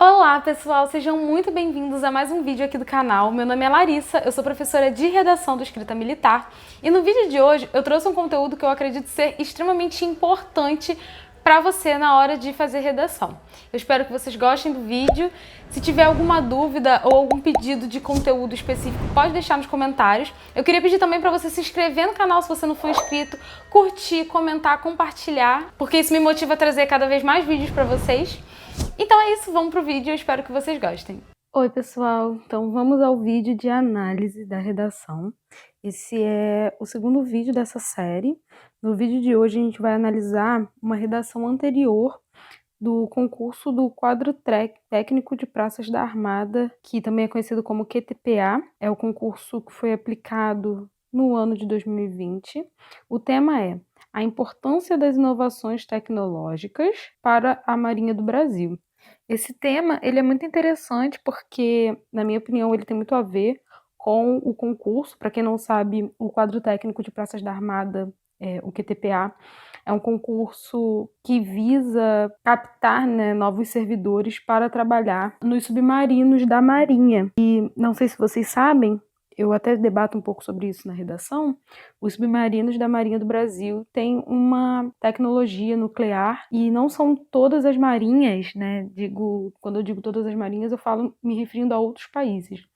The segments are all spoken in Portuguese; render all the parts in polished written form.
Olá pessoal, sejam muito bem-vindos a mais um vídeo aqui do canal. Meu nome é Larissa, eu sou professora de redação do Escrita Militar e no vídeo de hoje eu trouxe um conteúdo que eu acredito ser extremamente importante para você na hora de fazer redação. Eu espero que vocês gostem do vídeo. Se tiver alguma dúvida ou algum pedido de conteúdo específico, pode deixar nos comentários. Eu queria pedir também para você se inscrever no canal se você não for inscrito, curtir, comentar, compartilhar, porque isso me motiva a trazer cada vez mais vídeos para vocês. Então é isso, vamos pro vídeo, eu espero que vocês gostem. Oi pessoal, então vamos ao vídeo de análise da redação. Esse é o segundo vídeo dessa série. No vídeo de hoje a gente vai analisar uma redação anterior do concurso do quadro técnico de praças da Armada, que também é conhecido como QTPA. É o concurso que foi aplicado no ano de 2020. O tema é a importância das inovações tecnológicas para a Marinha do Brasil. Esse tema ele é muito interessante porque, na minha opinião, ele tem muito a ver com o concurso. Para quem não sabe, o quadro técnico de praças da Armada, o QTPA, é um concurso que visa captar, novos servidores para trabalhar nos submarinos da Marinha. E não sei se vocês sabem, eu até debato um pouco sobre isso na redação, os submarinos da Marinha do Brasil têm uma tecnologia nuclear e não são todas as marinhas, quando eu digo todas as marinhas, eu falo me referindo a outros países,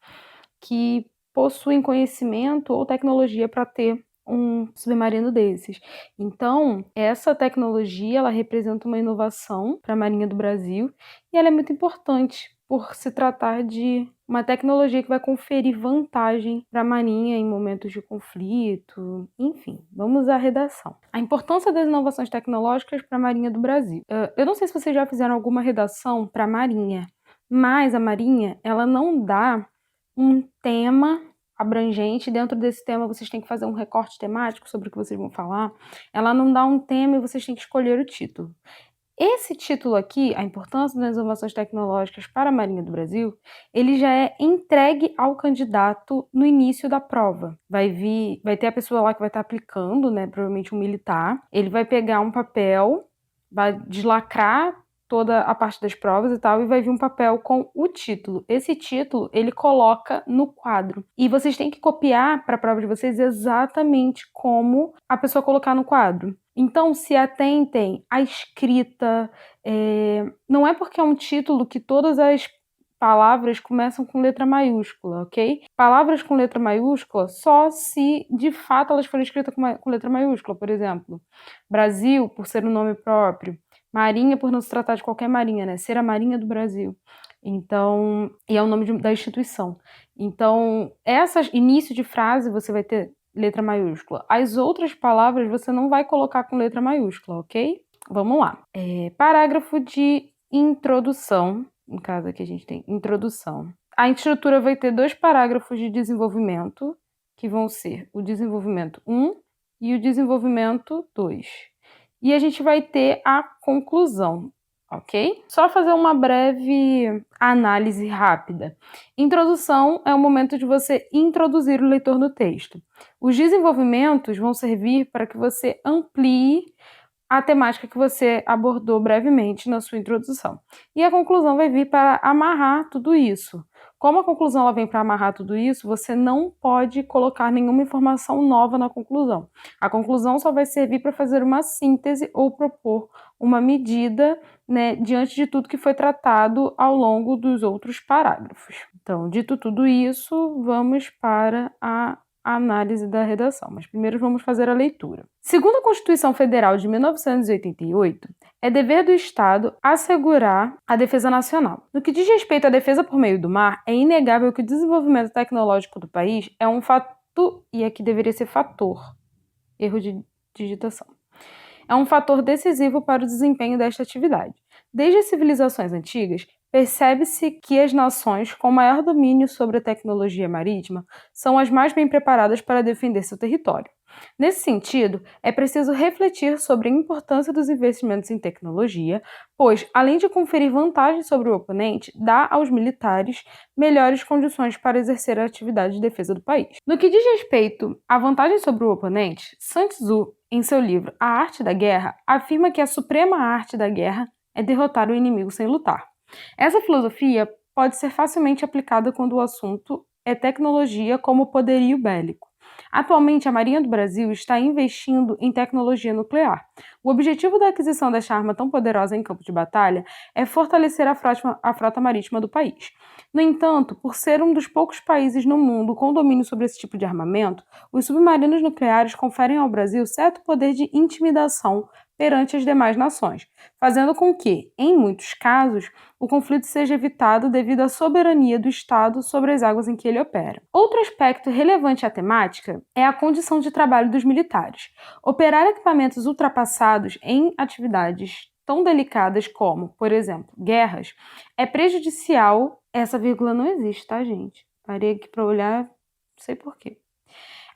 que possuem conhecimento ou tecnologia para ter um submarino desses. Então, essa tecnologia, ela representa uma inovação para a Marinha do Brasil e ela é muito importante por se tratar de uma tecnologia que vai conferir vantagem para a Marinha em momentos de conflito, enfim, vamos à redação. A importância das inovações tecnológicas para a Marinha do Brasil. Eu não sei se vocês já fizeram alguma redação para a Marinha, mas a Marinha, ela não dá um tema abrangente. Dentro desse tema vocês têm que fazer um recorte temático sobre o que vocês vão falar. Ela não dá um tema e vocês têm que escolher o título. Esse título aqui, a importância das inovações tecnológicas para a Marinha do Brasil, ele já é entregue ao candidato no início da prova. Vai ter a pessoa lá que vai estar aplicando, provavelmente um militar. Ele vai pegar um papel, vai deslacrar toda a parte das provas e tal, e vai vir um papel com o título. Esse título, ele coloca no quadro. E vocês têm que copiar para a prova de vocês exatamente como a pessoa colocar no quadro. Então, se atentem à escrita. Não é porque é um título que todas as palavras começam com letra maiúscula, ok? Palavras com letra maiúscula só se, de fato, elas forem escritas com letra maiúscula. Por exemplo, Brasil, por ser um nome próprio. Marinha, por não se tratar de qualquer marinha, ser a Marinha do Brasil. Então, e é o nome da instituição. Então, início de frase você vai ter letra maiúscula. As outras palavras você não vai colocar com letra maiúscula, ok? Vamos lá. Parágrafo de introdução. No caso aqui a gente tem introdução. A estrutura vai ter 2 parágrafos de desenvolvimento, que vão ser o desenvolvimento 1 e o desenvolvimento 2. E a gente vai ter a conclusão, ok? Só fazer uma breve análise rápida. Introdução é o momento de você introduzir o leitor no texto. Os desenvolvimentos vão servir para que você amplie a temática que você abordou brevemente na sua introdução. E a conclusão vai vir para amarrar tudo isso. Como a conclusão ela vem para amarrar tudo isso, você não pode colocar nenhuma informação nova na conclusão. A conclusão só vai servir para fazer uma síntese ou propor uma medida, diante de tudo que foi tratado ao longo dos outros parágrafos. Então, dito tudo isso, vamos para a análise da redação, mas primeiro vamos fazer a leitura. Segundo a Constituição Federal de 1988, é dever do Estado assegurar a defesa nacional. No que diz respeito à defesa por meio do mar, é inegável que o desenvolvimento tecnológico do país é um fato, e aqui deveria ser fator, erro de digitação, é um fator decisivo para o desempenho desta atividade. Desde as civilizações antigas, percebe-se que as nações com maior domínio sobre a tecnologia marítima são as mais bem preparadas para defender seu território. Nesse sentido, é preciso refletir sobre a importância dos investimentos em tecnologia, pois, além de conferir vantagens sobre o oponente, dá aos militares melhores condições para exercer a atividade de defesa do país. No que diz respeito à vantagem sobre o oponente, Sun Tzu, em seu livro A Arte da Guerra, afirma que a suprema arte da guerra é derrotar o inimigo sem lutar. Essa filosofia pode ser facilmente aplicada quando o assunto é tecnologia como poderio bélico. Atualmente, a Marinha do Brasil está investindo em tecnologia nuclear. O objetivo da aquisição desta arma tão poderosa em campo de batalha é fortalecer a frota marítima do país. No entanto, por ser um dos poucos países no mundo com domínio sobre esse tipo de armamento, os submarinos nucleares conferem ao Brasil certo poder de intimidação perante as demais nações, fazendo com que, em muitos casos, o conflito seja evitado devido à soberania do Estado sobre as águas em que ele opera. Outro aspecto relevante à temática é a condição de trabalho dos militares. Operar equipamentos ultrapassados em atividades tão delicadas como, por exemplo, guerras, é prejudicial. Essa vírgula não existe, tá, gente? Parei aqui para olhar, não sei porquê.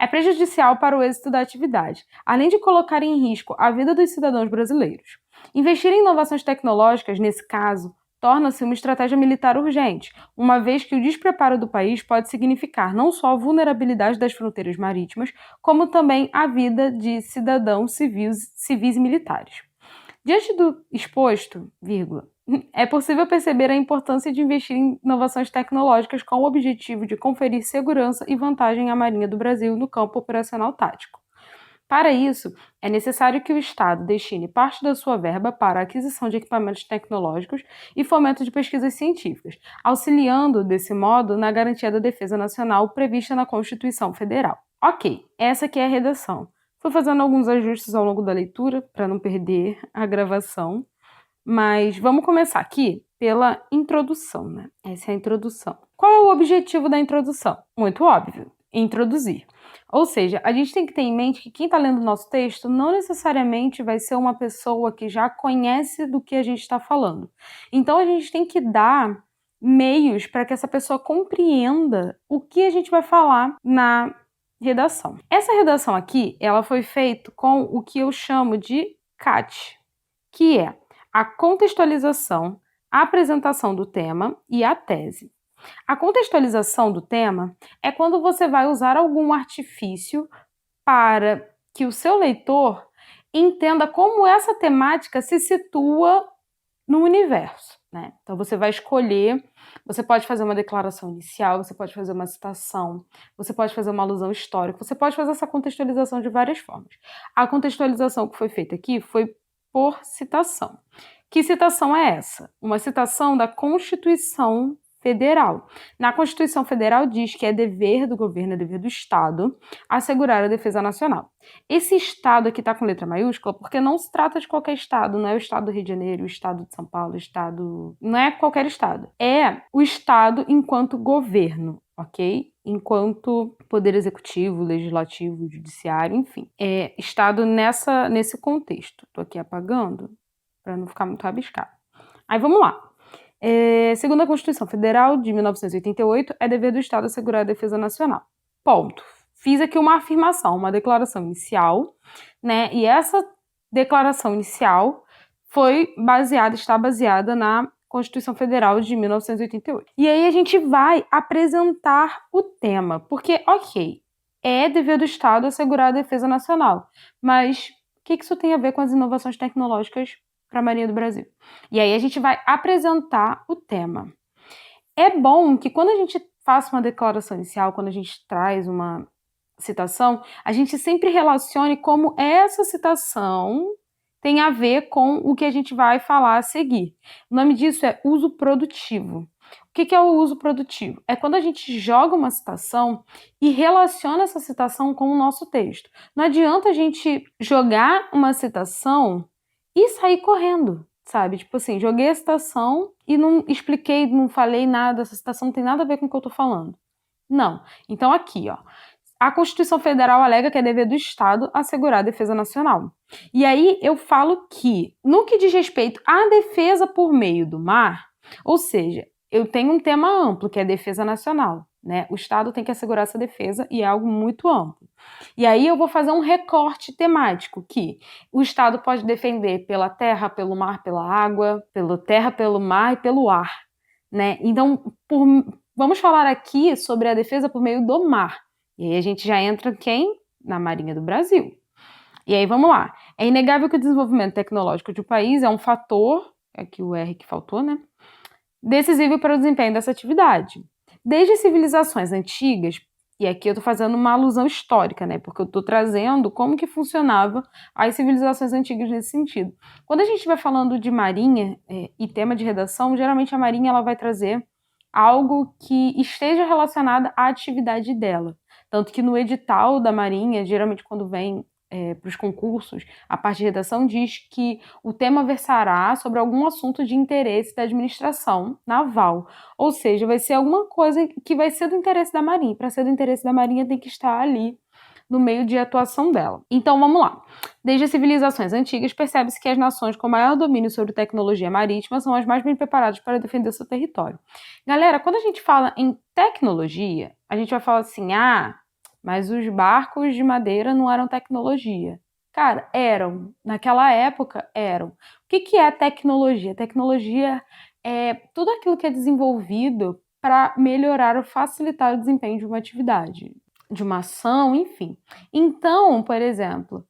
É prejudicial para o êxito da atividade, além de colocar em risco a vida dos cidadãos brasileiros. Investir em inovações tecnológicas, nesse caso, torna-se uma estratégia militar urgente, uma vez que o despreparo do país pode significar não só a vulnerabilidade das fronteiras marítimas, como também a vida de cidadãos civis e militares. Diante do exposto, é possível perceber a importância de investir em inovações tecnológicas com o objetivo de conferir segurança e vantagem à Marinha do Brasil no campo operacional tático. Para isso, é necessário que o Estado destine parte da sua verba para a aquisição de equipamentos tecnológicos e fomento de pesquisas científicas, auxiliando, desse modo, na garantia da defesa nacional prevista na Constituição Federal. Ok, essa aqui é a redação. Fui fazendo alguns ajustes ao longo da leitura para não perder a gravação, mas vamos começar aqui pela introdução, né? Essa é a introdução. Qual é o objetivo da introdução? Muito óbvio, introduzir. Ou seja, a gente tem que ter em mente que quem está lendo o nosso texto não necessariamente vai ser uma pessoa que já conhece do que a gente está falando. Então a gente tem que dar meios para que essa pessoa compreenda o que a gente vai falar na redação. Essa redação aqui, ela foi feita com o que eu chamo de CAT, que é a contextualização, a apresentação do tema e a tese. A contextualização do tema é quando você vai usar algum artifício para que o seu leitor entenda como essa temática se situa no universo, né? Então você vai escolher, você pode fazer uma declaração inicial, você pode fazer uma citação, você pode fazer uma alusão histórica, você pode fazer essa contextualização de várias formas. A contextualização que foi feita aqui foi por citação. Que citação é essa? Uma citação da Constituição Federal. Na Constituição Federal diz que é dever do governo, é dever do Estado, assegurar a defesa nacional. Esse Estado aqui está com letra maiúscula porque não se trata de qualquer Estado, não é o Estado do Rio de Janeiro, o Estado de São Paulo, o Estado... Não é qualquer Estado. É o Estado enquanto governo, ok? Enquanto poder executivo, legislativo, judiciário, enfim. É Estado nesse contexto. Estou aqui apagando para não ficar muito rabiscado. Aí vamos lá. Segundo a Constituição Federal de 1988, é dever do Estado assegurar a defesa nacional. Ponto. Fiz aqui uma afirmação, uma declaração inicial, né? E essa declaração inicial está baseada na Constituição Federal de 1988. E aí a gente vai apresentar o tema, porque, ok, é dever do Estado assegurar a defesa nacional, mas o que isso tem a ver com as inovações tecnológicas para a Marinha do Brasil? E aí a gente vai apresentar o tema. É bom que quando a gente faça uma declaração inicial, quando a gente traz uma citação, a gente sempre relacione como essa citação tem a ver com o que a gente vai falar a seguir. O nome disso é uso produtivo. O que é o uso produtivo? É quando a gente joga uma citação e relaciona essa citação com o nosso texto. Não adianta a gente jogar uma citação e sair correndo, sabe? Tipo assim, joguei a citação e não expliquei, não falei nada, essa citação não tem nada a ver com o que eu tô falando. Não. Então aqui, ó, a Constituição Federal alega que é dever do Estado assegurar a defesa nacional. E aí eu falo que, no que diz respeito à defesa por meio do mar, ou seja, eu tenho um tema amplo, que é defesa nacional, né? O Estado tem que assegurar essa defesa e é algo muito amplo. E aí eu vou fazer um recorte temático, que o Estado pode defender pela terra, pelo mar, pela água, pela terra, pelo mar e pelo ar, né? Então, vamos falar aqui sobre a defesa por meio do mar. E aí a gente já entra quem? Na Marinha do Brasil. E aí vamos lá. É inegável que o desenvolvimento tecnológico de um país é um fator, aqui o R que faltou, né? decisivo para o desempenho dessa atividade. Desde civilizações antigas, e aqui eu estou fazendo uma alusão histórica, né? Porque eu estou trazendo como que funcionava as civilizações antigas nesse sentido. Quando a gente vai falando de marinha e tema de redação, geralmente a marinha ela vai trazer algo que esteja relacionado à atividade dela. Tanto que no edital da marinha, geralmente quando vem para os concursos, a parte de redação diz que o tema versará sobre algum assunto de interesse da administração naval. Ou seja, vai ser alguma coisa que vai ser do interesse da Marinha. Para ser do interesse da Marinha, tem que estar ali no meio de atuação dela. Então, vamos lá. Desde as civilizações antigas, percebe-se que as nações com maior domínio sobre tecnologia marítima são as mais bem preparadas para defender seu território. Galera, quando a gente fala em tecnologia, a gente vai falar assim, mas os barcos de madeira não eram tecnologia. Cara, eram. Naquela época, eram. O que é tecnologia? Tecnologia é tudo aquilo que é desenvolvido para melhorar ou facilitar o desempenho de uma atividade, de uma ação, enfim. Então, por exemplo,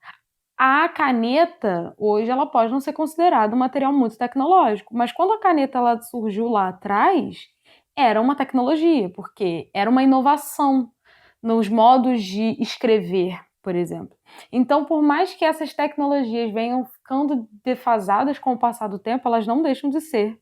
a caneta, hoje, ela pode não ser considerada um material muito tecnológico, mas quando a caneta ela surgiu lá atrás, era uma tecnologia, porque era uma inovação nos modos de escrever, por exemplo. Então, por mais que essas tecnologias venham ficando defasadas com o passar do tempo, elas não deixam de ser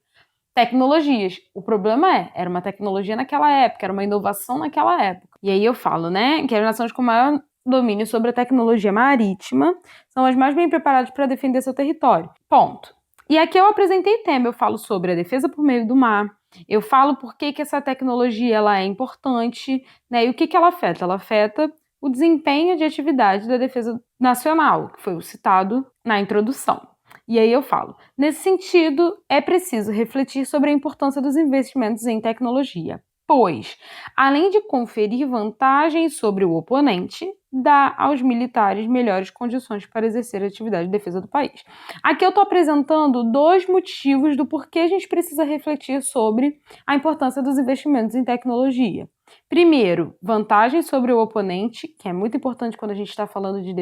tecnologias. O problema era uma tecnologia naquela época, era uma inovação naquela época. E aí eu falo, né, que as nações com maior domínio sobre a tecnologia marítima são as mais bem preparadas para defender seu território. Ponto. E aqui eu apresentei tema, eu falo sobre a defesa por meio do mar, eu falo por que essa tecnologia ela é importante, né, e o que ela afeta? Ela afeta o desempenho de atividade da defesa nacional, que foi o citado na introdução. E aí eu falo, nesse sentido, é preciso refletir sobre a importância dos investimentos em tecnologia, pois, além de conferir vantagens sobre o oponente, dá aos militares melhores condições para exercer a atividade de defesa do país. Aqui eu estou apresentando 2 motivos do porquê a gente precisa refletir sobre a importância dos investimentos em tecnologia. Primeiro, vantagens sobre o oponente, que é muito importante quando a gente está falando de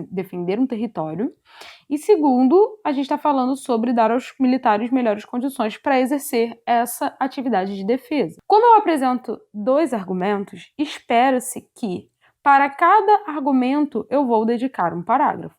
defender um território. E segundo, a gente está falando sobre dar aos militares melhores condições para exercer essa atividade de defesa. Como eu apresento 2 argumentos, espera-se que para cada argumento eu vou dedicar um parágrafo.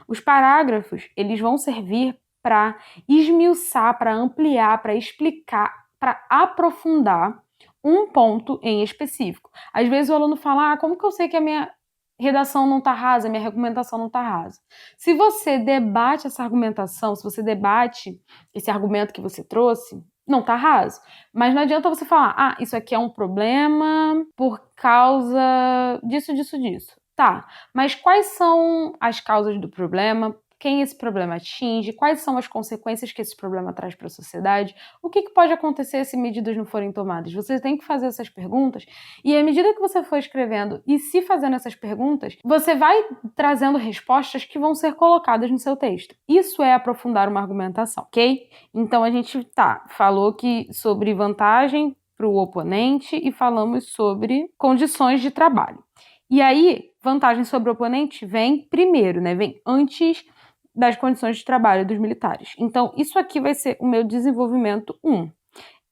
Os parágrafos, eles vão servir para esmiuçar, para ampliar, para explicar, para aprofundar um ponto em específico. Às vezes o aluno fala, como que eu sei que a minha redação não está rasa, minha argumentação não está rasa? Se você debate essa argumentação, se você debate esse argumento que você trouxe, não está raso. Mas não adianta você falar, isso aqui é um problema por causa disso. Tá, mas quais são as causas do problema? Quem esse problema atinge? Quais são as consequências que esse problema traz para a sociedade? O que pode acontecer se medidas não forem tomadas? Você tem que fazer essas perguntas e à medida que você for escrevendo e se fazendo essas perguntas, você vai trazendo respostas que vão ser colocadas no seu texto. Isso é aprofundar uma argumentação, ok? Então a gente falou sobre vantagem para o oponente e falamos sobre condições de trabalho. E aí, vantagem sobre o oponente vem primeiro, né? Vem antes das condições de trabalho dos militares. Então, isso aqui vai ser o meu desenvolvimento 1.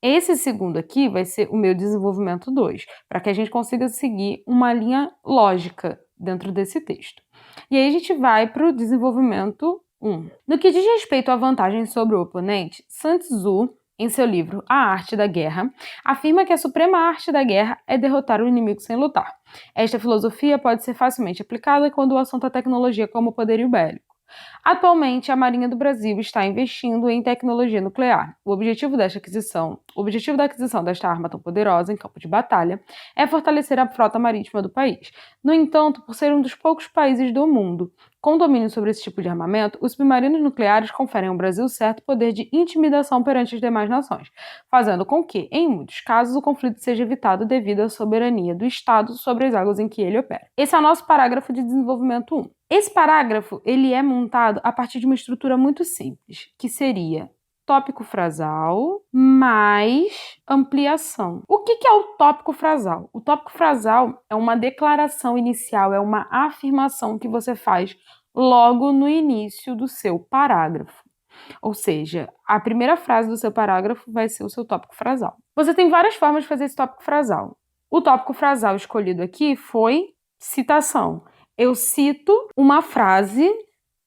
Esse segundo aqui vai ser o meu desenvolvimento 2, para que a gente consiga seguir uma linha lógica dentro desse texto. E aí a gente vai para o desenvolvimento 1. No que diz respeito à vantagem sobre o oponente, Sun Tzu, em seu livro A Arte da Guerra, afirma que a suprema arte da guerra é derrotar o inimigo sem lutar. Esta filosofia pode ser facilmente aplicada quando o assunto é tecnologia como poderio bélico. Atualmente, a Marinha do Brasil está investindo em tecnologia nuclear. O objetivo da aquisição desta arma tão poderosa em campo de batalha é fortalecer a frota marítima do país. No entanto, por ser um dos poucos países do mundo com domínio sobre esse tipo de armamento, os submarinos nucleares conferem ao Brasil certo poder de intimidação perante as demais nações, fazendo com que, em muitos casos, o conflito seja evitado devido à soberania do Estado sobre as águas em que ele opera. Esse é o nosso parágrafo de desenvolvimento 1. Esse parágrafo ele é montado a partir de uma estrutura muito simples, que seria tópico frasal mais ampliação. O que é o tópico frasal? O tópico frasal é uma declaração inicial, é uma afirmação que você faz logo no início do seu parágrafo. Ou seja, a primeira frase do seu parágrafo vai ser o seu tópico frasal. Você tem várias formas de fazer esse tópico frasal. O tópico frasal escolhido aqui foi citação. Eu cito uma frase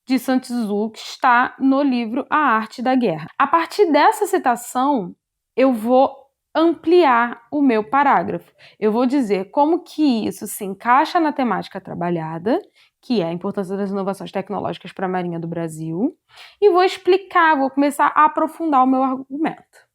de Sun Tzu que está no livro A Arte da Guerra. A partir dessa citação, eu vou ampliar o meu parágrafo. Eu vou dizer como que isso se encaixa na temática trabalhada, que é a importância das inovações tecnológicas para a Marinha do Brasil, e vou explicar, vou começar a aprofundar o meu argumento.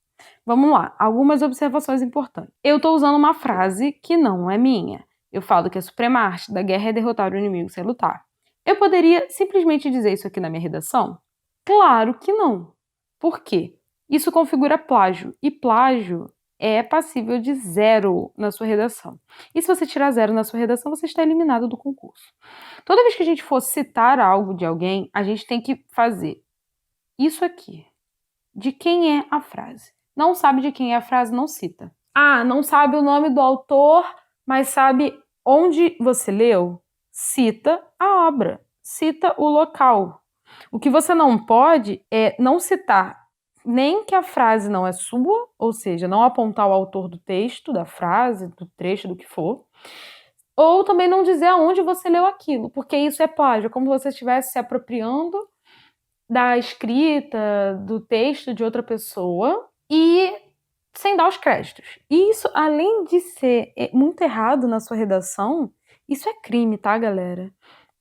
Vamos lá, algumas observações importantes. Eu estou usando uma frase que não é minha. Eu falo que a suprema arte da guerra é derrotar o inimigo sem lutar. Eu poderia simplesmente dizer isso aqui na minha redação? Claro que não. Por quê? Isso configura plágio, e plágio é passível de 0 na sua redação. E se você tirar 0 na sua redação, você está eliminado do concurso. Toda vez que a gente for citar algo de alguém, a gente tem que fazer isso aqui. De quem é a frase? Não sabe de quem é a frase, não cita. Ah, não sabe o nome do autor, mas sabe onde você leu? Cita a obra, cita o local. O que você não pode é não citar nem que a frase não é sua, ou seja, não apontar o autor do texto, da frase, do trecho, do que for, ou também não dizer aonde você leu aquilo, porque isso é plágio, é como se você estivesse se apropriando da escrita, do texto de outra pessoa e sem dar os créditos. E isso, além de ser muito errado na sua redação, isso é crime, tá, galera?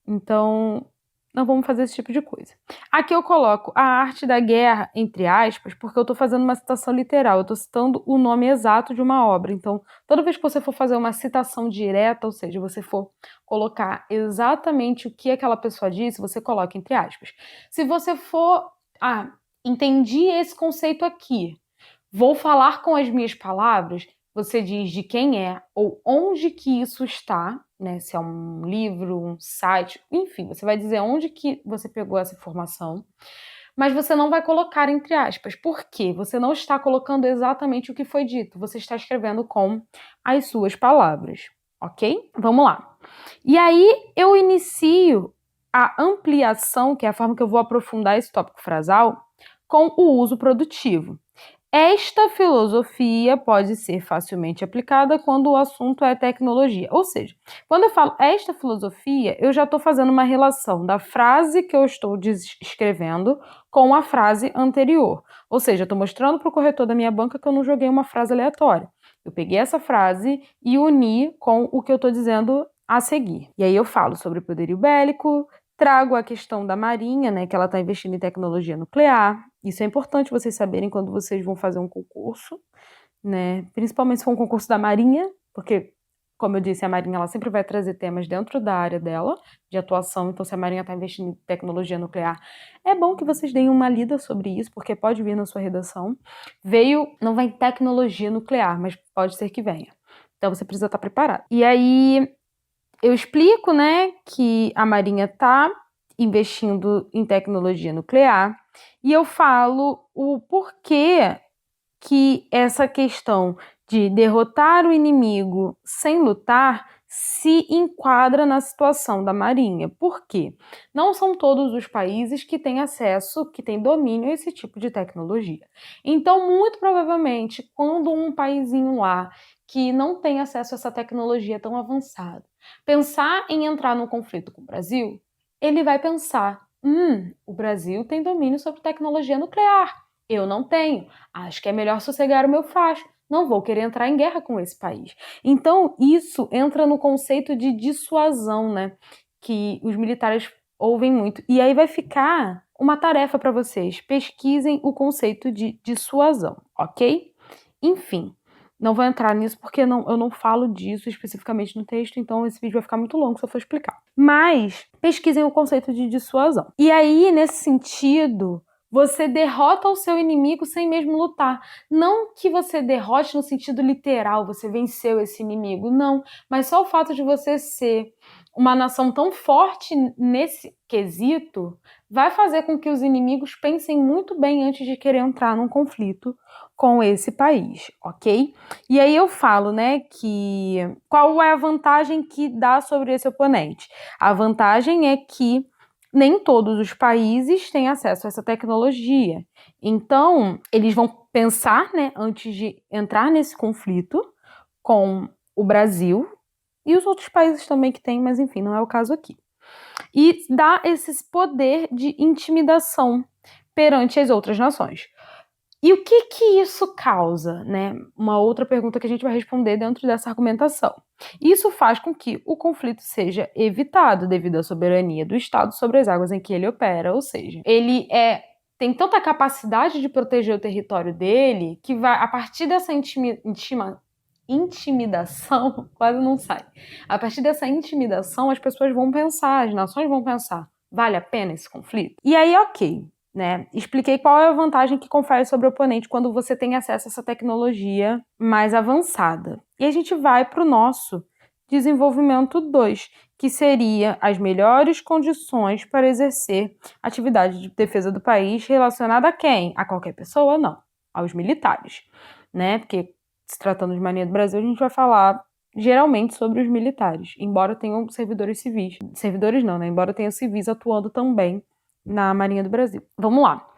Então, não vamos fazer esse tipo de coisa. Aqui eu coloco a arte da guerra, entre aspas, porque eu estou fazendo uma citação literal. Eu estou citando o nome exato de uma obra. Então, toda vez que você for fazer uma citação direta, ou seja, você for colocar exatamente o que aquela pessoa disse, você coloca entre aspas. Se você for... entendi esse conceito aqui. Vou falar com as minhas palavras. Você diz de quem é ou onde que isso está, né? Se é um livro, um site, enfim, você vai dizer onde que você pegou essa informação, mas você não vai colocar entre aspas. Por quê? Você não está colocando exatamente o que foi dito, você está escrevendo com as suas palavras, ok? Vamos lá. E aí eu inicio a ampliação, que é a forma que eu vou aprofundar esse tópico frasal, com o uso produtivo. Esta filosofia pode ser facilmente aplicada quando o assunto é tecnologia. Ou seja, quando eu falo esta filosofia, eu já estou fazendo uma relação da frase que eu estou escrevendo com a frase anterior. Ou seja, eu estou mostrando para o corretor da minha banca que eu não joguei uma frase aleatória. Eu peguei essa frase e uni com o que eu estou dizendo a seguir. E aí eu falo sobre o poderio bélico, trago a questão da Marinha, né, que ela está investindo em tecnologia nuclear. Isso é importante vocês saberem quando vocês vão fazer um concurso, né? Principalmente se for um concurso da Marinha, porque, como eu disse, a Marinha ela sempre vai trazer temas dentro da área dela, de atuação. Então, se a Marinha está investindo em tecnologia nuclear, é bom que vocês deem uma lida sobre isso, porque pode vir na sua redação. Não vai tecnologia nuclear, mas pode ser que venha. Então, você precisa estar preparado. E aí, eu explico, né, que a Marinha está investindo em tecnologia nuclear e eu falo o porquê que essa questão de derrotar o inimigo sem lutar se enquadra na situação da Marinha. Por quê? Não são todos os países que têm acesso, que têm domínio a esse tipo de tecnologia. Então, muito provavelmente, quando um paísinho lá que não tem acesso a essa tecnologia tão avançada pensar em entrar num conflito com o Brasil, ele vai pensar, o Brasil tem domínio sobre tecnologia nuclear, eu não tenho, acho que é melhor sossegar o meu facho, não vou querer entrar em guerra com esse país. Então, isso entra no conceito de dissuasão, né, que os militares ouvem muito. E aí vai ficar uma tarefa para vocês, pesquisem o conceito de dissuasão, ok? Enfim. Não vou entrar nisso porque eu não falo disso especificamente no texto, então esse vídeo vai ficar muito longo se eu for explicar. Mas pesquisem o conceito de dissuasão. E aí, nesse sentido, você derrota o seu inimigo sem mesmo lutar. Não que você derrote no sentido literal, você venceu esse inimigo, não. Mas só o fato de você ser uma nação tão forte nesse quesito vai fazer com que os inimigos pensem muito bem antes de querer entrar num conflito com esse país, ok? E aí eu falo, né, que qual é a vantagem que dá sobre esse oponente? A vantagem é que nem todos os países têm acesso a essa tecnologia. Então, eles vão pensar, né, antes de entrar nesse conflito com o Brasil e os outros países também que têm, mas enfim, não é o caso aqui. E dá esse poder de intimidação perante as outras nações. E o que isso causa, né? Uma outra pergunta que a gente vai responder dentro dessa argumentação. Isso faz com que o conflito seja evitado devido à soberania do Estado sobre as águas em que ele opera, ou seja, ele tem tanta capacidade de proteger o território dele que vai, a partir dessa intimidação, quase não sai. A partir dessa intimidação, as pessoas vão pensar, as nações vão pensar, vale a pena esse conflito? E aí, ok, né? Expliquei qual é a vantagem que confere sobre o oponente quando você tem acesso a essa tecnologia mais avançada. E a gente vai para o nosso desenvolvimento 2, que seria as melhores condições para exercer atividade de defesa do país relacionada a quem? A qualquer pessoa? Não, aos militares, né? Porque se tratando de Marinha do Brasil, a gente vai falar geralmente sobre os militares, embora tenham servidores civis. Servidores não, né? Embora tenham civis atuando também na Marinha do Brasil. Vamos lá.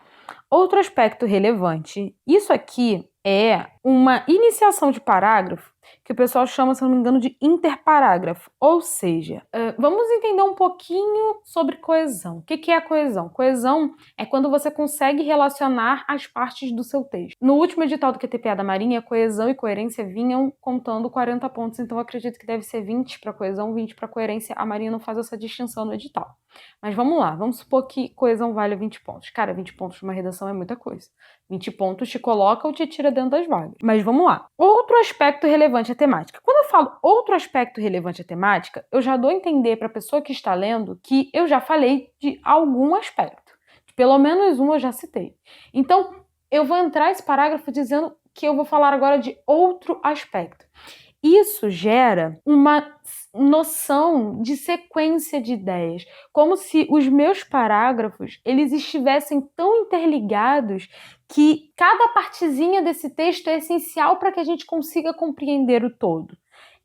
Outro aspecto relevante, isso aqui é uma iniciação de parágrafo que o pessoal chama, se não me engano, de interparágrafo. Ou seja, vamos entender um pouquinho sobre coesão. O que é a coesão? Coesão é quando você consegue relacionar as partes do seu texto. No último edital do QTPA da Marinha, coesão e coerência vinham contando 40 pontos, então eu acredito que deve ser 20 para coesão, 20 para coerência. A Marinha não faz essa distinção no edital. Mas vamos lá, vamos supor que coesão vale 20 pontos. Cara, 20 pontos numa redação é muita coisa. 20 pontos te coloca ou te tira dentro das vagas. Mas vamos lá. Outro aspecto relevante à temática. Quando eu falo outro aspecto relevante à temática, eu já dou a entender para a pessoa que está lendo que eu já falei de algum aspecto. Pelo menos um eu já citei. Então, eu vou entrar esse parágrafo dizendo que eu vou falar agora de outro aspecto. Isso gera uma noção de sequência de ideias, como se os meus parágrafos eles estivessem tão interligados que cada partezinha desse texto é essencial para que a gente consiga compreender o todo.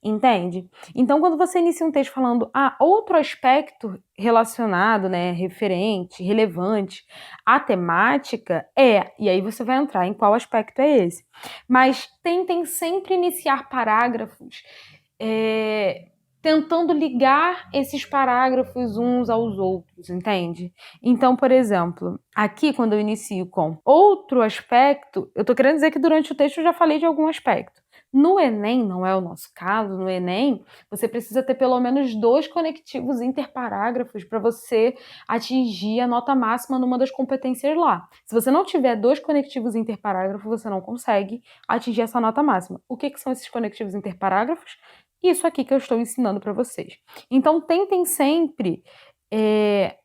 Entende? Então, quando você inicia um texto falando outro aspecto relacionado, né, referente, relevante à temática, e aí você vai entrar em qual aspecto é esse. Mas tentem sempre iniciar parágrafos tentando ligar esses parágrafos uns aos outros, entende? Então, por exemplo, aqui quando eu inicio com outro aspecto, eu tô querendo dizer que durante o texto eu já falei de algum aspecto. No Enem, não é o nosso caso, no Enem, você precisa ter pelo menos 2 conectivos interparágrafos para você atingir a nota máxima numa das competências lá. Se você não tiver 2 conectivos interparágrafos, você não consegue atingir essa nota máxima. O que são esses conectivos interparágrafos? Isso aqui que eu estou ensinando para vocês. Então, tentem sempre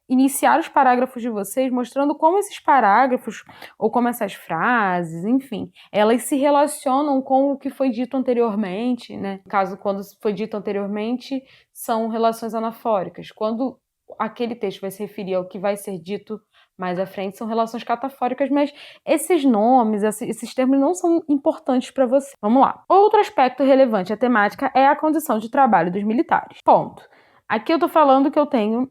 iniciar os parágrafos de vocês mostrando como esses parágrafos, ou como essas frases, enfim, elas se relacionam com o que foi dito anteriormente, né? No caso, quando foi dito anteriormente, são relações anafóricas. Quando aquele texto vai se referir ao que vai ser dito mais à frente, são relações catafóricas, mas esses nomes, esses termos não são importantes para você. Vamos lá. Outro aspecto relevante à temática é a condição de trabalho dos militares. Ponto. Aqui eu tô falando que eu tenho...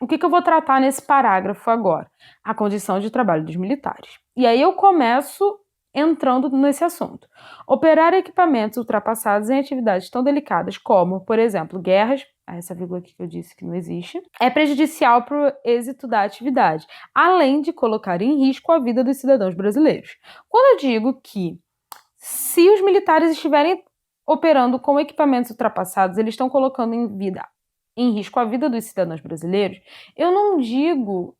O que eu vou tratar nesse parágrafo agora? A condição de trabalho dos militares. E aí eu começo entrando nesse assunto. Operar equipamentos ultrapassados em atividades tão delicadas como, por exemplo, guerras, essa vírgula aqui que eu disse que não existe, é prejudicial para o êxito da atividade, além de colocar em risco a vida dos cidadãos brasileiros. Quando eu digo que se os militares estiverem operando com equipamentos ultrapassados, eles estão colocando em risco a vida dos cidadãos brasileiros, eu não digo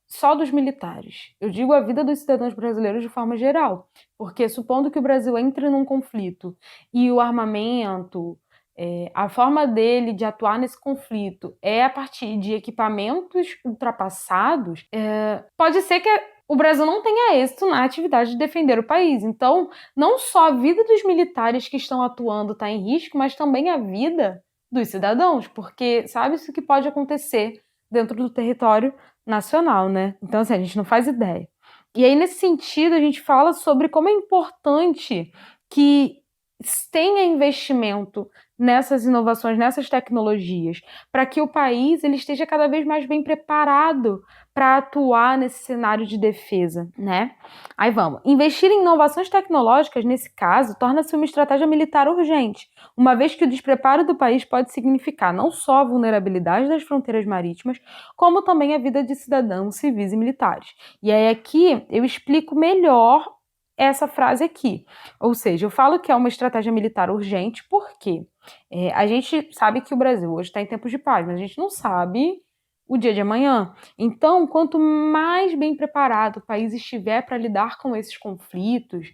só dos militares, eu digo a vida dos cidadãos brasileiros de forma geral, porque supondo que o Brasil entre num conflito e o armamento, a forma dele de atuar nesse conflito é a partir de equipamentos ultrapassados, pode ser que o Brasil não tenha êxito na atividade de defender o país. Então, não só a vida dos militares que estão atuando está em risco, mas também a vida dos cidadãos, porque sabe-se o que pode acontecer dentro do território nacional, né? Então, assim, a gente não faz ideia. E aí, nesse sentido, a gente fala sobre como é importante que tenha investimento nessas inovações, nessas tecnologias, para que o país ele esteja cada vez mais bem preparado para atuar nesse cenário de defesa, né? Aí vamos. Investir em inovações tecnológicas, nesse caso, torna-se uma estratégia militar urgente, uma vez que o despreparo do país pode significar não só a vulnerabilidade das fronteiras marítimas, como também a vida de cidadãos civis e militares. E aí aqui eu explico melhor essa frase aqui. Ou seja, eu falo que é uma estratégia militar urgente porque a gente sabe que o Brasil hoje está em tempos de paz, mas a gente não sabe o dia de amanhã. Então, quanto mais bem preparado o país estiver para lidar com esses conflitos,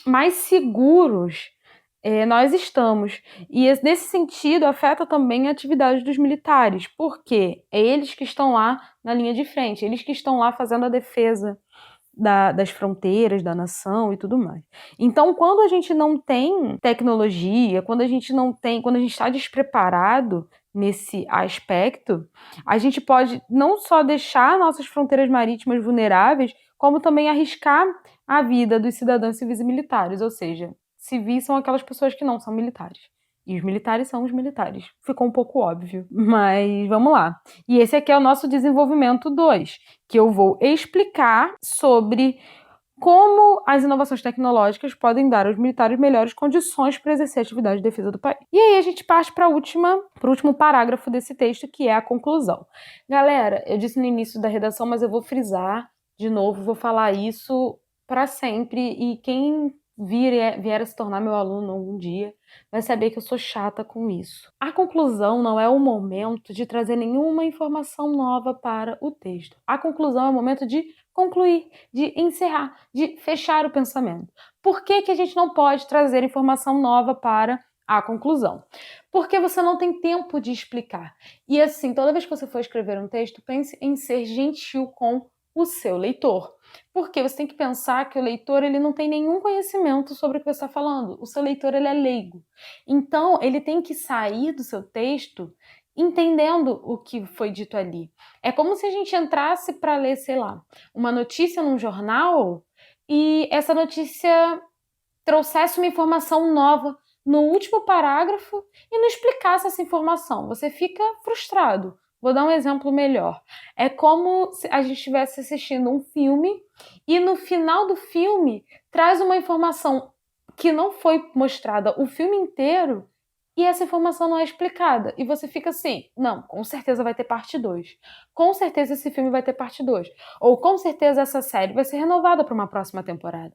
mais seguros nós estamos. E nesse sentido, afeta também a atividade dos militares, porque é eles que estão lá na linha de frente, eles que estão lá fazendo a defesa das fronteiras da nação e tudo mais. Então, quando a gente não tem tecnologia, quando a gente está despreparado nesse aspecto, a gente pode não só deixar nossas fronteiras marítimas vulneráveis, como também arriscar a vida dos cidadãos civis e militares, ou seja, civis são aquelas pessoas que não são militares. E os militares são os militares. Ficou um pouco óbvio, mas vamos lá. E esse aqui é o nosso desenvolvimento 2, que eu vou explicar sobre como as inovações tecnológicas podem dar aos militares melhores condições para exercer a atividade de defesa do país. E aí a gente parte para o último parágrafo desse texto, que é a conclusão. Galera, eu disse no início da redação, mas eu vou frisar de novo, vou falar isso para sempre, e quem vier a se tornar meu aluno algum dia vai saber que eu sou chata com isso. A conclusão não é o momento de trazer nenhuma informação nova para o texto. A conclusão é o momento de concluir, de encerrar, de fechar o pensamento. Por que a gente não pode trazer informação nova para a conclusão? Porque você não tem tempo de explicar. E assim, toda vez que você for escrever um texto, pense em ser gentil com o seu leitor. Porque você tem que pensar que o leitor ele não tem nenhum conhecimento sobre o que você está falando. O seu leitor ele é leigo. Então, ele tem que sair do seu texto entendendo o que foi dito ali. É como se a gente entrasse para ler, sei lá, uma notícia num jornal e essa notícia trouxesse uma informação nova no último parágrafo e não explicasse essa informação. Você fica frustrado. Vou dar um exemplo melhor. É como se a gente estivesse assistindo um filme e no final do filme traz uma informação que não foi mostrada o filme inteiro e essa informação não é explicada. E você fica assim, não, com certeza vai ter parte 2. Com certeza esse filme vai ter parte 2. Ou com certeza essa série vai ser renovada para uma próxima temporada.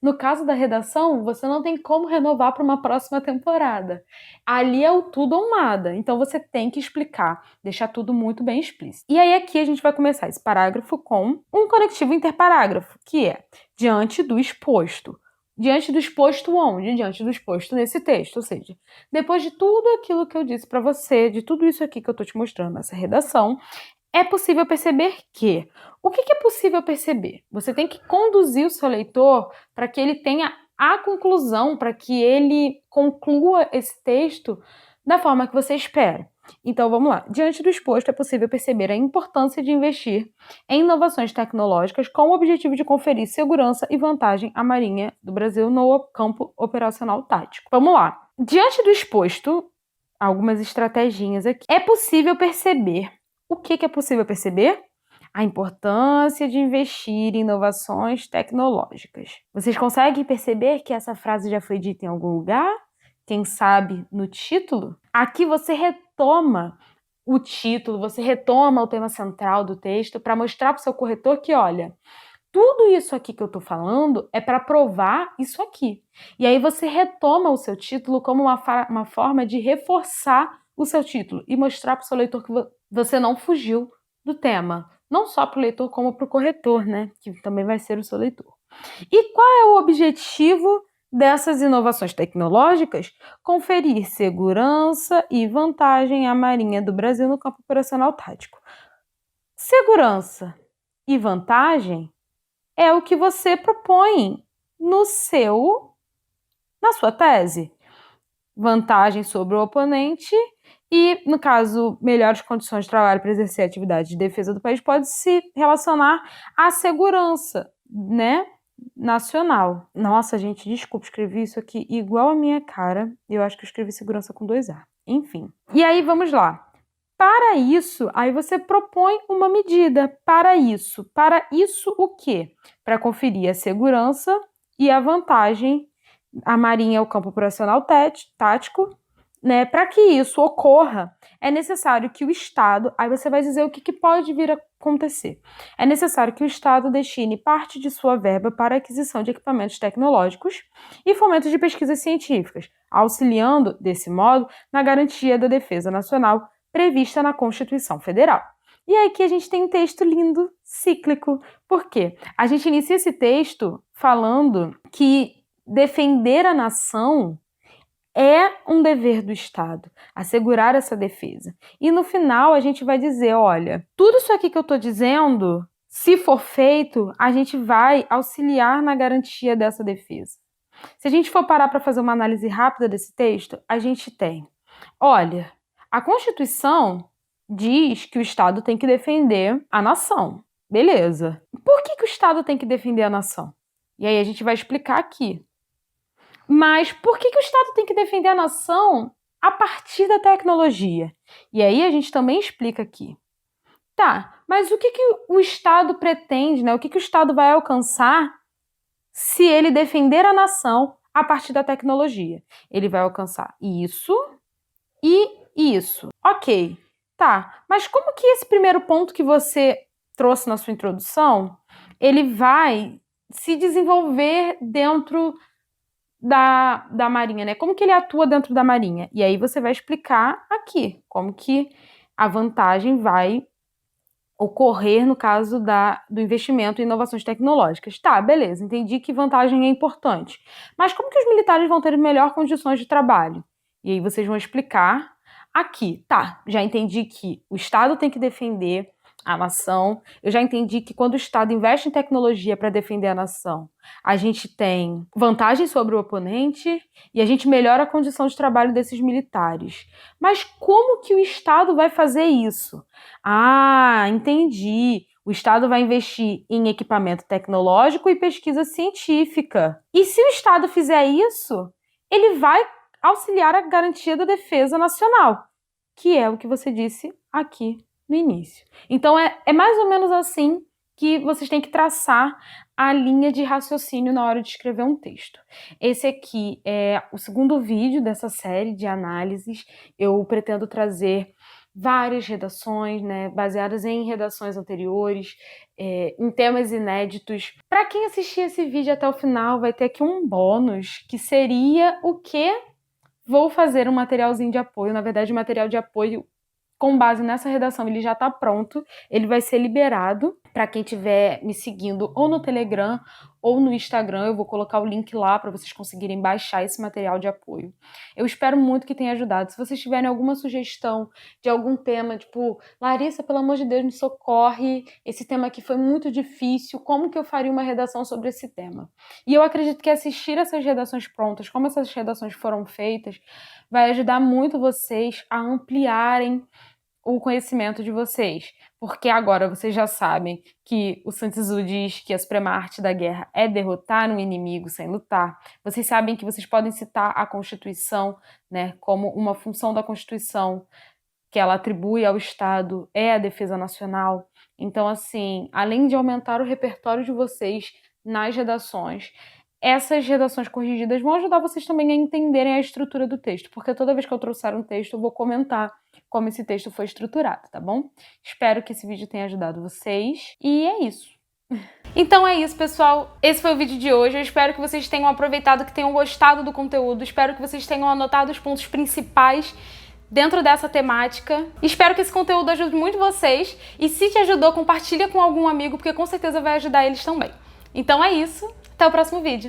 No caso da redação, você não tem como renovar para uma próxima temporada. Ali é o tudo ou nada. Então você tem que explicar, deixar tudo muito bem explícito. E aí aqui a gente vai começar esse parágrafo com um conectivo interparágrafo, que é diante do exposto. Diante do exposto onde? Diante do exposto nesse texto. Ou seja, depois de tudo aquilo que eu disse para você, de tudo isso aqui que eu estou te mostrando nessa redação, é possível perceber que... O que é possível perceber? Você tem que conduzir o seu leitor para que ele tenha a conclusão, para que ele conclua esse texto da forma que você espera. Então, vamos lá. Diante do exposto, é possível perceber a importância de investir em inovações tecnológicas com o objetivo de conferir segurança e vantagem à Marinha do Brasil no campo operacional tático. Vamos lá. Diante do exposto, algumas estratégias aqui. É possível perceber. O que é possível perceber? A importância de investir em inovações tecnológicas. Vocês conseguem perceber que essa frase já foi dita em algum lugar? Quem sabe no título? Aqui você retoma o título, você retoma o tema central do texto para mostrar para o seu corretor que, olha, tudo isso aqui que eu estou falando é para provar isso aqui. E aí você retoma o seu título como uma forma de reforçar o seu título e mostrar para o seu leitor que você não fugiu do tema. Não só para o leitor, como para o corretor, né? Que também vai ser o seu leitor. E qual é o objetivo dessas inovações tecnológicas? Conferir segurança e vantagem à Marinha do Brasil no campo operacional tático. Segurança e vantagem é o que você propõe na sua tese. Vantagem sobre o oponente e, no caso, melhores condições de trabalho para exercer a atividade de defesa do país pode se relacionar à segurança, né? nacional. Nossa, gente, desculpa, escrevi isso aqui igual a minha cara. Eu acho que eu escrevi segurança com 2A. Enfim. E aí, vamos lá. Para isso, aí você propõe uma medida. Para isso o quê? Para conferir a segurança e a vantagem. A Marinha é o campo operacional tático, né? Para que isso ocorra, é necessário que o Estado, aí você vai dizer o que pode vir a acontecer. É necessário que o Estado destine parte de sua verba para a aquisição de equipamentos tecnológicos e fomento de pesquisas científicas, auxiliando, desse modo, na garantia da defesa nacional prevista na Constituição Federal. E aí que a gente tem um texto lindo, cíclico. Por quê? A gente inicia esse texto falando que defender a nação é um dever do Estado, assegurar essa defesa. E no final a gente vai dizer, olha, tudo isso aqui que eu estou dizendo, se for feito, a gente vai auxiliar na garantia dessa defesa. Se a gente for parar para fazer uma análise rápida desse texto, a gente tem, olha, a Constituição diz que o Estado tem que defender a nação. Beleza. Por que o Estado tem que defender a nação? E aí a gente vai explicar aqui. Mas por que o Estado tem que defender a nação a partir da tecnologia? E aí a gente também explica aqui. Tá, mas o que o Estado pretende, né? O que o Estado vai alcançar se ele defender a nação a partir da tecnologia? Ele vai alcançar isso e isso. Ok, tá. Mas como que esse primeiro ponto que você trouxe na sua introdução, ele vai se desenvolver dentro da Marinha, né? Como que ele atua dentro da Marinha? E aí você vai explicar aqui como que a vantagem vai ocorrer no caso do investimento em inovações tecnológicas. Tá, beleza, entendi que vantagem é importante. Mas como que os militares vão ter melhores condições de trabalho? E aí vocês vão explicar aqui. Tá, já entendi que o Estado tem que defender a nação. Eu já entendi que quando o Estado investe em tecnologia para defender a nação, a gente tem vantagem sobre o oponente e a gente melhora a condição de trabalho desses militares. Mas como que o Estado vai fazer isso? Ah, entendi. O Estado vai investir em equipamento tecnológico e pesquisa científica. E se o Estado fizer isso, ele vai auxiliar a garantia da defesa nacional, que é o que você disse aqui no início. Então é mais ou menos assim que vocês têm que traçar a linha de raciocínio na hora de escrever um texto. Esse aqui é o segundo vídeo dessa série de análises. Eu pretendo trazer várias redações, né, baseadas em redações anteriores, em temas inéditos. Para quem assistir esse vídeo até o final, vai ter aqui um bônus, que seria o quê? Vou fazer um materialzinho de apoio, na verdade, um material de apoio com base nessa redação, ele já está pronto, ele vai ser liberado para quem estiver me seguindo ou no Telegram ou no Instagram. Eu vou colocar o link lá para vocês conseguirem baixar esse material de apoio. Eu espero muito que tenha ajudado. Se vocês tiverem alguma sugestão de algum tema, tipo, Larissa, pelo amor de Deus, me socorre, esse tema aqui foi muito difícil, como que eu faria uma redação sobre esse tema? E eu acredito que assistir essas redações prontas, como essas redações foram feitas, vai ajudar muito vocês a ampliarem o conhecimento de vocês, porque agora vocês já sabem que o Sun Tzu diz que a suprema arte da guerra é derrotar um inimigo sem lutar. Vocês sabem que vocês podem citar a Constituição, né, como uma função da Constituição que ela atribui ao Estado é a defesa nacional. Então, assim, além de aumentar o repertório de vocês nas redações, essas redações corrigidas vão ajudar vocês também a entenderem a estrutura do texto, porque toda vez que eu trouxer um texto, eu vou comentar como esse texto foi estruturado, tá bom? Espero que esse vídeo tenha ajudado vocês, e é isso. Então é isso, pessoal. Esse foi o vídeo de hoje. Eu espero que vocês tenham aproveitado, que tenham gostado do conteúdo. Espero que vocês tenham anotado os pontos principais dentro dessa temática. Espero que esse conteúdo ajude muito vocês, e se te ajudou, compartilha com algum amigo, porque com certeza vai ajudar eles também. Então é isso. Até o próximo vídeo.